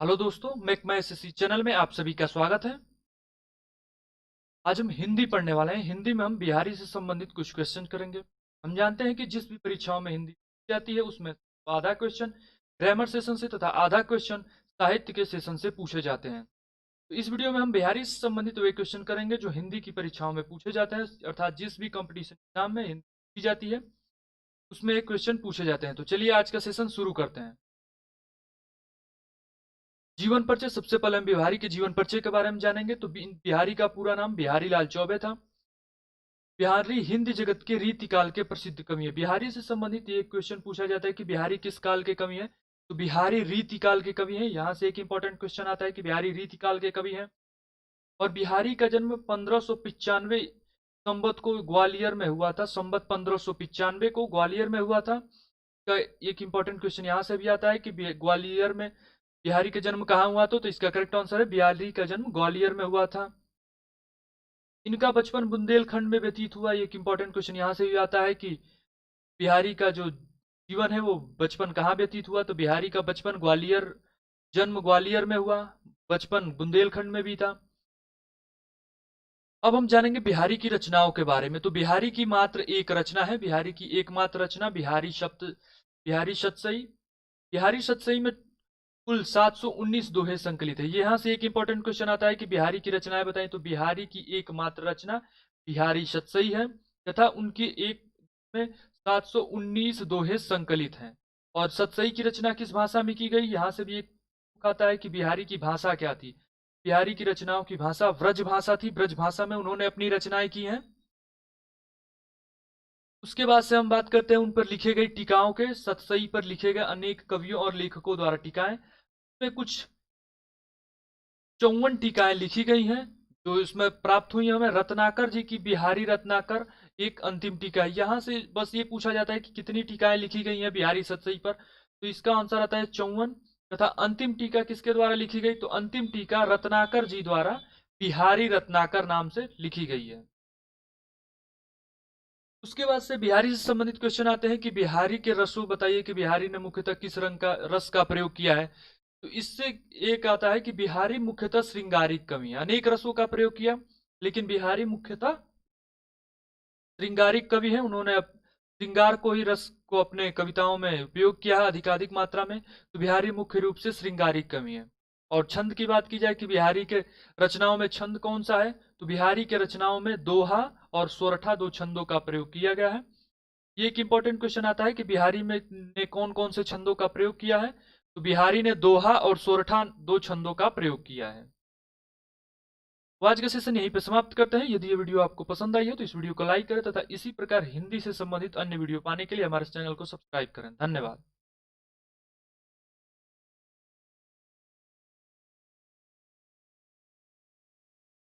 Hello दोस्तों, make माई SSC channel में आप सभी का स्वागत है। आज हम हिंदी पढ़ने वाले हैं। हिंदी में हम बिहारी से संबंधित कुछ क्वेश्चन करेंगे। हम जानते हैं कि जिस भी परीक्षाओं में हिंदी पूछी जाती है उसमें आधा क्वेश्चन ग्रामर सेशन से तथा आधा क्वेश्चन साहित्य के सेशन से पूछे जाते हैं। तो इस वीडियो में हम बिहारी से संबंधित वे क्वेश्चन करेंगे जो हिंदी की परीक्षाओं में पूछे जाते हैं, अर्थात जिस भी कंपटीशन एग्जाम में हिंदी पूछी जाती है उसमें एक क्वेश्चन पूछे जाते हैं। तो चलिए आज का सेशन शुरू करते हैं। जीवन परिचय। सबसे पहले हम बिहारी के जीवन परिचय के बारे में जानेंगे। तो बिहारी का पूरा नाम बिहारी लाल चौबे था। बिहारी हिंदी जगत के रीतिकाल के प्रसिद्ध कवि है। बिहारी से संबंधित एक क्वेश्चन पूछा जाता है कि बिहारी किस काल के कवि हैं। तो बिहारी रीतिकाल के कवि हैं। यहाँ से एक इंपॉर्टेंट क्वेश्चन आता है कि बिहारी रीतिकाल के कवि हैं। और बिहारी का जन्म 1595 संवत को ग्वालियर में हुआ था। संवत 1595 को ग्वालियर में हुआ था। का एक इंपॉर्टेंट क्वेश्चन यहाँ से भी आता है कि ग्वालियर में बिहारी का जन्म कहाँ हुआ था। तो इसका करेक्ट आंसर है बिहारी का जन्म ग्वालियर में हुआ था। इनका बचपन बुंदेलखंड में व्यतीत हुआ। एक इंपॉर्टेंट क्वेश्चन यहाँ से भी आता है कि बिहारी का जो जीवन है वो बचपन कहाँ व्यतीत हुआ। तो बिहारी का बचपन ग्वालियर, जन्म ग्वालियर में हुआ, बचपन बुंदेलखंड में भी था। अब हम जानेंगे बिहारी की रचनाओं के बारे में। तो बिहारी की मात्र एक रचना है, बिहारी की एकमात्र रचना बिहारी शतसई। बिहारी शतसई में कुल 719 दोहे संकलित है। यहाँ से एक इंपॉर्टेंट क्वेश्चन आता है कि बिहारी की रचनाएं बताएं। तो बिहारी की एकमात्र रचना बिहारी शतसई है तथा उनकी एक में 719 दोहे संकलित हैं। और शतसई की रचना किस भाषा में की गई, यहाँ से भी एक आता है कि बिहारी की भाषा क्या थी। बिहारी की रचनाओं की भाषा व्रज भाषा थी। ब्रज भाषा में उन्होंने अपनी रचनाएं की हैं। उसके बाद से हम बात करते हैं उन पर लिखे गए टीकाओं के। शतसई पर लिखे गए अनेक कवियों और लेखकों द्वारा टीकाएं में कुछ 54 टीकाएं लिखी गई हैं जो इसमें प्राप्त हुई हमें। रत्नाकर जी की बिहारी रत्नाकर एक अंतिम टीका है। यहाँ से बस ये पूछा जाता है कि कितनी टीकाएं लिखी गई हैं बिहारी शतसई पर। तो इसका आंसर आता है 54। तथा अंतिम टीका किसके द्वारा लिखी गई। तो अंतिम टीका रत्नाकर जी द्वारा बिहारी रत्नाकर नाम से लिखी गई है। उसके बाद से बिहारी से संबंधित क्वेश्चन आते हैं कि बिहारी के रसों बताइए कि बिहारी ने मुख्यतः किस रंग का रस का प्रयोग किया है। तो इससे एक आता है कि बिहारी मुख्यतः श्रृंगारिक कवि है। अनेक रसों का प्रयोग किया लेकिन बिहारी मुख्यतः श्रृंगारिक कवि है। उन्होंने श्रृंगार को ही रस को अपने कविताओं में उपयोग किया है अधिकाधिक मात्रा में। तो बिहारी मुख्य रूप से श्रृंगारिक कवि है। और छंद की बात की जाए कि बिहारी के रचनाओं में छंद कौन सा है। तो बिहारी के रचनाओं में दोहा और सोरठा दो छंदों का प्रयोग किया गया है। ये एक इंपॉर्टेंट क्वेश्चन आता है कि बिहारी में ने कौन कौन से छंदों का प्रयोग किया है। तो बिहारी ने दोहा और सोरठा दो छंदों का प्रयोग किया है। तो आज का सेशन यहीं पे समाप्त करते हैं। यदि ये वीडियो आपको पसंद आई है तो इस वीडियो को लाइक करें तथा इसी प्रकार हिंदी से संबंधित अन्य वीडियो पाने के लिए हमारे चैनल को सब्सक्राइब करें। धन्यवाद।